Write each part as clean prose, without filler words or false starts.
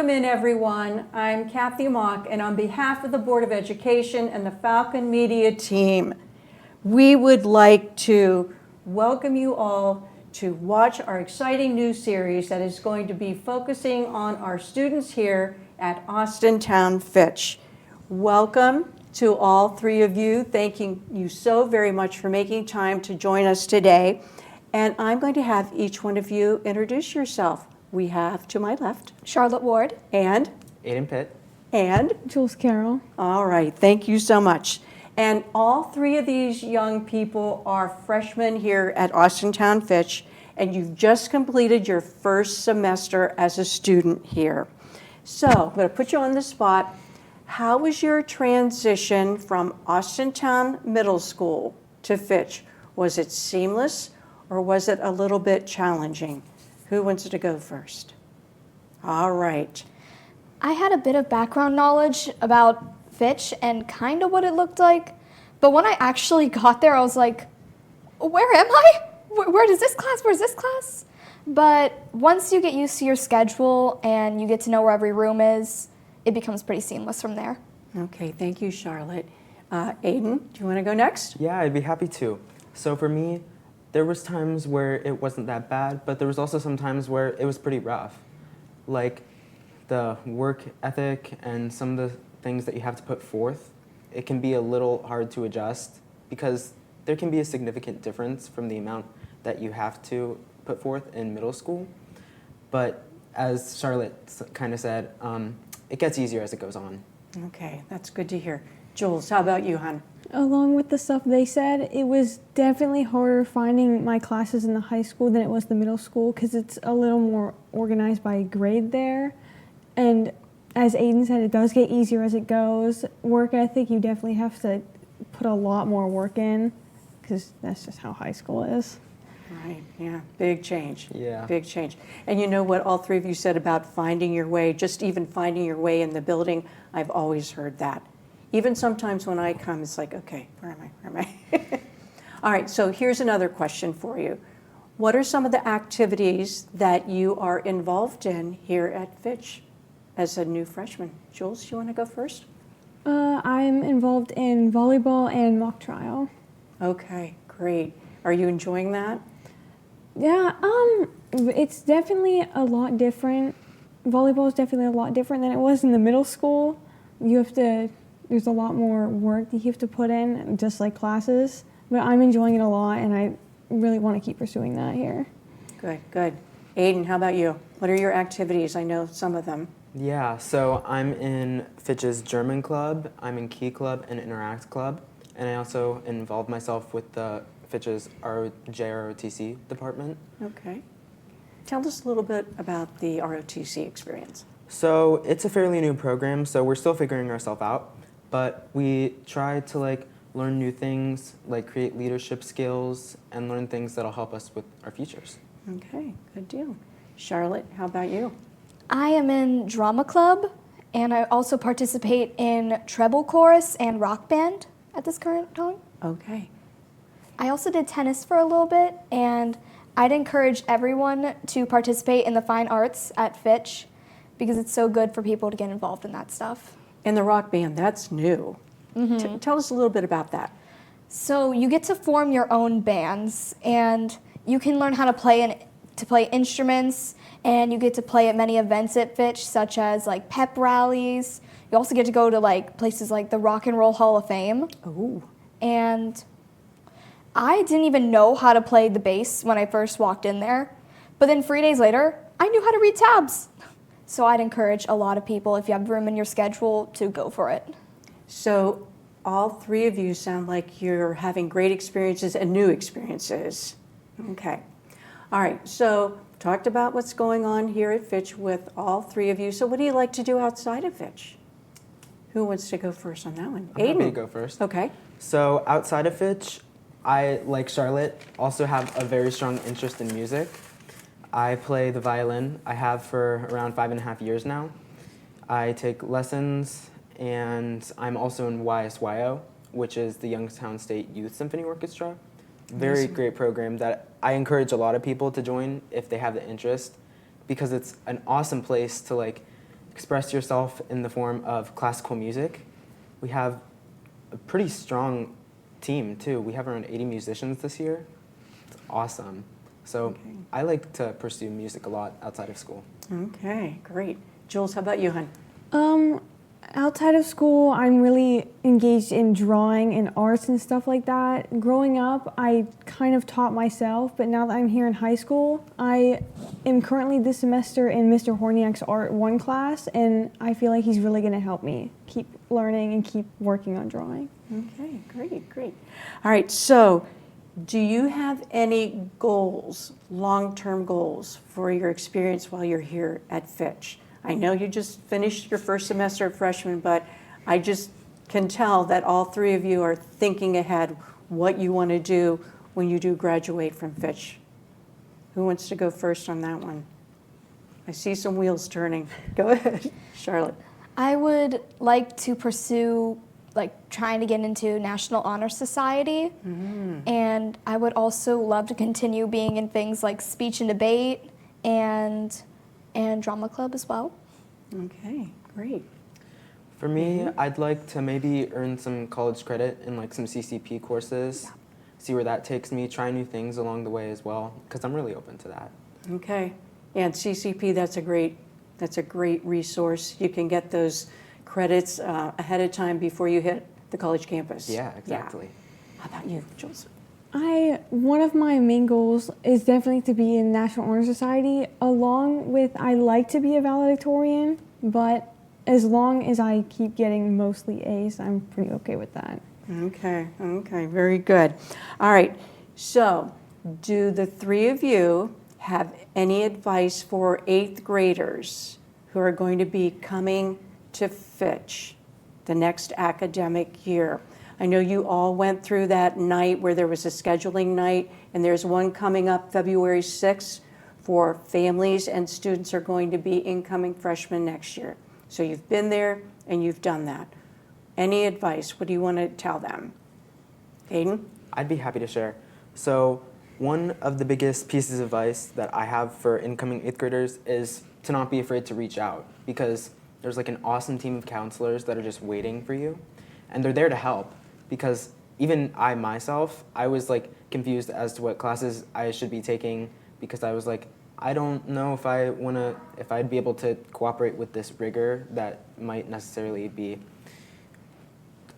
Welcome in, everyone. I'm Kathy Mock, and on behalf of the Board of Education and the Falcon Media team, we would like to welcome you all to watch our exciting new series that is going to be focusing on our students here at Austintown Fitch. Welcome to all three of you. Thanking you so very much for making time to join us today. And I'm going to have each one of you introduce yourself. We have to my left Charlotte Ward. And Aiden Pitt. And Jules Carroll. All right, thank you so much. And all three of these young people are freshmen here at Austintown Fitch, and you've just completed your first semester as a student here. So I'm going to put you on the spot. How was your transition from Austintown Middle School to Fitch? Was it seamless or was it a little bit challenging? Who wants to go first? All right. I had a bit of background knowledge about Fitch and kind of what it looked like, but when I actually got there, I was like, where am I? Where does this class? Where's this class? But once you get used to your schedule and you get to know where every room is, it becomes pretty seamless from there. Okay, thank you, Charlotte. Aiden, do you want to go next? Yeah, I'd be happy to. So for me, there was times where it wasn't that bad, but there was also some times where it was pretty rough. Like the work ethic and some of the things that you have to put forth, it can be a little hard to adjust because there can be a significant difference from the amount that you have to put forth in middle school. But as Charlotte kind of said, it gets easier as it goes on. Okay, that's good to hear. Jules, how about you, hon? Along with the stuff they said, it was definitely harder finding my classes in the high school than it was the middle school because it's a little more organized by grade there. And as Aiden said, it does get easier as it goes. Work ethic, you definitely have to put a lot more work in because that's just how high school is. Right, yeah, big change. Yeah. Big change. And you know what all three of you said about finding your way, just even finding your way in the building, I've always heard that. Even sometimes when I come, it's like, okay, where am I? All right, so here's another question for you. What are some of the activities that you are involved in here at Fitch as a new freshman? Jules, you want to go first? I'm involved in volleyball and mock trial. Okay, great. Are you enjoying that? Yeah, it's definitely a lot different. Volleyball is definitely a lot different than it was in the middle school. There's a lot more work that you have to put in, just like classes. But I'm enjoying it a lot, and I really want to keep pursuing that here. Good, good. Aiden, how about you? What are your activities? I know some of them. Yeah, so I'm in Fitch's German Club, I'm in Key Club and Interact Club, and I also involve myself with the Fitch's JROTC department. Okay. Tell us a little bit about the ROTC experience. So it's a fairly new program, so we're still figuring ourselves out, but we try to learn new things, create leadership skills, and learn things that'll help us with our futures. Okay, good deal. Charlotte, how about you? I am in drama club, and I also participate in treble chorus and rock band at this current time. Okay. I also did tennis for a little bit, and I'd encourage everyone to participate in the fine arts at Fitch because it's so good for people to get involved in that stuff. And the rock band, that's new. Mm-hmm. Tell us a little bit about that. So you get to form your own bands, and you can learn how to play instruments, and you get to play at many events at Fitch, such as pep rallies. You also get to go to places like the Rock and Roll Hall of Fame. Oh. And I didn't even know how to play the bass when I first walked in there, but then 3 days later, I knew how to read tabs. So I'd encourage a lot of people, if you have room in your schedule, to go for it. So all three of you sound like you're having great experiences and new experiences. Okay. All right, so talked about what's going on here at Fitch with all three of you. So what do you like to do outside of Fitch? Who wants to go first on that one? I'm happy to go first. Okay. So outside of Fitch, I, like Charlotte, also have a very strong interest in music. I play the violin. I have for around 5.5 years now. I take lessons, and I'm also in YSYO, which is the Youngstown State Youth Symphony Orchestra. Very great program that I encourage a lot of people to join if they have the interest, because it's an awesome place to express yourself in the form of classical music. We have a pretty strong team too. We have around 80 musicians this year. It's awesome. So Okay. I like to pursue music a lot outside of school. Okay, great. Jules, how about you, hon? Outside of school, I'm really engaged in drawing and arts and stuff like that. Growing up, I kind of taught myself, but now that I'm here in high school, I am currently this semester in Mr. Horniak's Art 1 class, and I feel like he's really going to help me keep learning and keep working on drawing. Okay, great, great. All right, so do you have any goals, long-term goals for your experience while you're here at Fitch? I know you just finished your first semester of freshman, but I just can tell that all three of you are thinking ahead what you want to do when you do graduate from Fitch. Who wants to go first on that one? I see some wheels turning. Go ahead, Charlotte. I would like to pursue trying to get into National Honor Society, and I would also love to continue being in things like speech and debate and drama club as well. Okay, great. For me, I'd like to maybe earn some college credit in like some CCP courses, see where that takes me, try new things along the way as well, because I'm really open to that. Okay, and CCP, that's a great resource. You can get those credits ahead of time before you hit the college campus. Yeah, exactly. How about you, Jules? One of my main goals is definitely to be in National Honor Society, along with I like to be a valedictorian, but as long as I keep getting mostly A's, I'm pretty okay with that. Okay, very good. All right, so do the three of you have any advice for 8th graders who are going to be coming to Fitch the next academic year? I know you all went through that night where there was a scheduling night, and there's one coming up February 6th for families, and students are going to be incoming freshmen next year. So you've been there and you've done that. Any advice? What do you want to tell them? Aiden? I'd be happy to share. So one of the biggest pieces of advice that I have for incoming 8th graders is to not be afraid to reach out, because there's like an awesome team of counselors that are just waiting for you, and they're there to help. Because even I myself, I was like confused as to what classes I should be taking, because I was like, I don't know if I'd be able to cooperate with this rigor that might necessarily be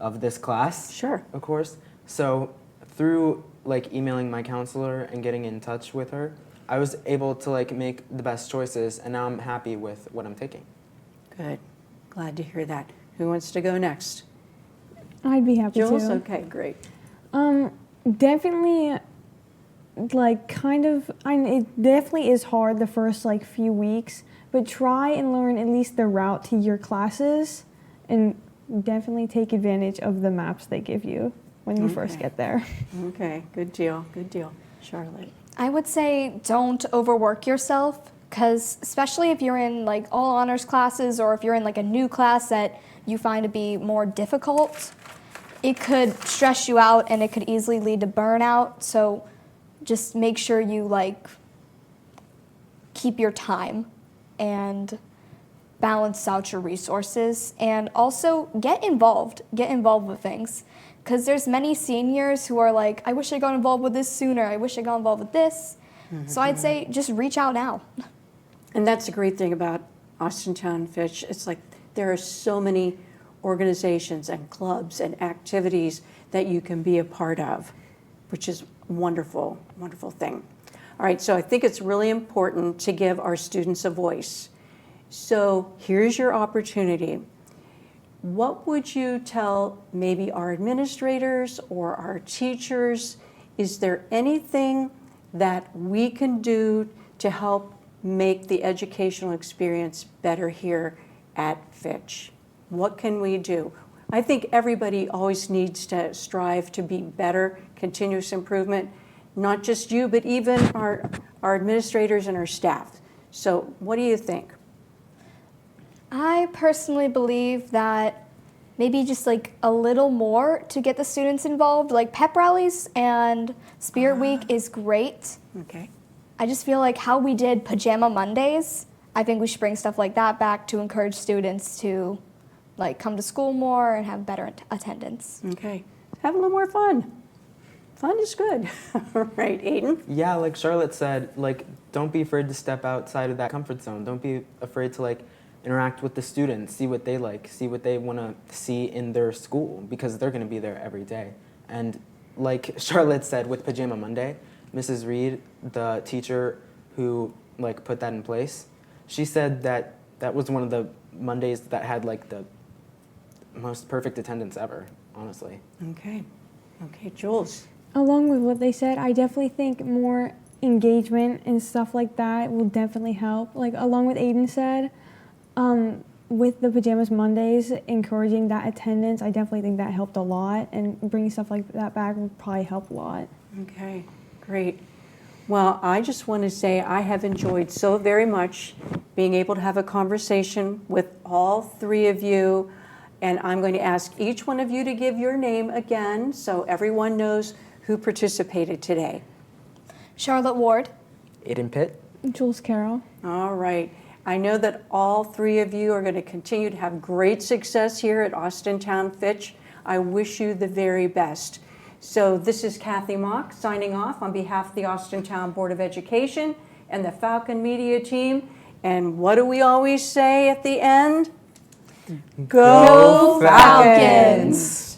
of this class. Sure. Of course. So through like emailing my counselor and getting in touch with her, I was able to like make the best choices, and now I'm happy with what I'm taking. Good. Glad to hear that. Who wants to go next? I'd be happy Jules? to. Okay, great. Definitely, it definitely is hard the first few weeks, but try and learn at least the route to your classes, and definitely take advantage of the maps they give you when you first get there. Okay, good deal, good deal. Charlotte? I would say don't overwork yourself, because especially if you're in all honors classes, or if you're in a new class that you find to be more difficult, it could stress you out and it could easily lead to burnout. So just make sure you keep your time and balance out your resources, and also get involved with things. Because there's many seniors who are like, I wish I got involved with this sooner. I wish I got involved with this. So I'd say just reach out now. And that's the great thing about Austintown Fitch. It's there are so many organizations and clubs and activities that you can be a part of, which is a wonderful, wonderful thing. All right, so I think it's really important to give our students a voice. So here's your opportunity. What would you tell maybe our administrators or our teachers? Is there anything that we can do to help make the educational experience better here at Fitch? What can we do? I think everybody always needs to strive to be better, continuous improvement, not just you, but even our administrators and our staff. So what do you think? I personally believe that maybe just a little more to get the students involved. Pep rallies and Spirit Week is great. Okay. I just feel how we did Pajama Mondays, I think we should bring stuff like that back to encourage students to like come to school more and have better attendance. Okay, have a little more fun. Fun is good. All right, Aiden? Yeah, like Charlotte said, like, don't be afraid to step outside of that comfort zone. Don't be afraid to, like, interact with the students, see what they like, see what they want to see in their school, because they're going to be there every day. And like Charlotte said with Pajama Monday, Mrs. Reed, the teacher who, like, put that in place, she said that that was one of the Mondays that had, like, the most perfect attendance ever, honestly. Okay. Okay, Jules? Along with what they said, I definitely think more engagement and stuff like that will definitely help. Like along with Aiden said, with the Pajamas Mondays, encouraging that attendance, I definitely think that helped a lot, and bringing stuff like that back would probably help a lot. Okay, great. Well, I just want to say I have enjoyed so very much being able to have a conversation with all three of you, and I'm going to ask each one of you to give your name again so everyone knows who participated today. Charlotte Ward. Aiden Pitt. Jules Carroll. All right. I know that all three of you are going to continue to have great success here at Austintown Fitch. I wish you the very best. So this is Kathy Mock signing off on behalf of the Austintown Board of Education and the Falcon Media team. And what do we always say at the end? Go Falcons!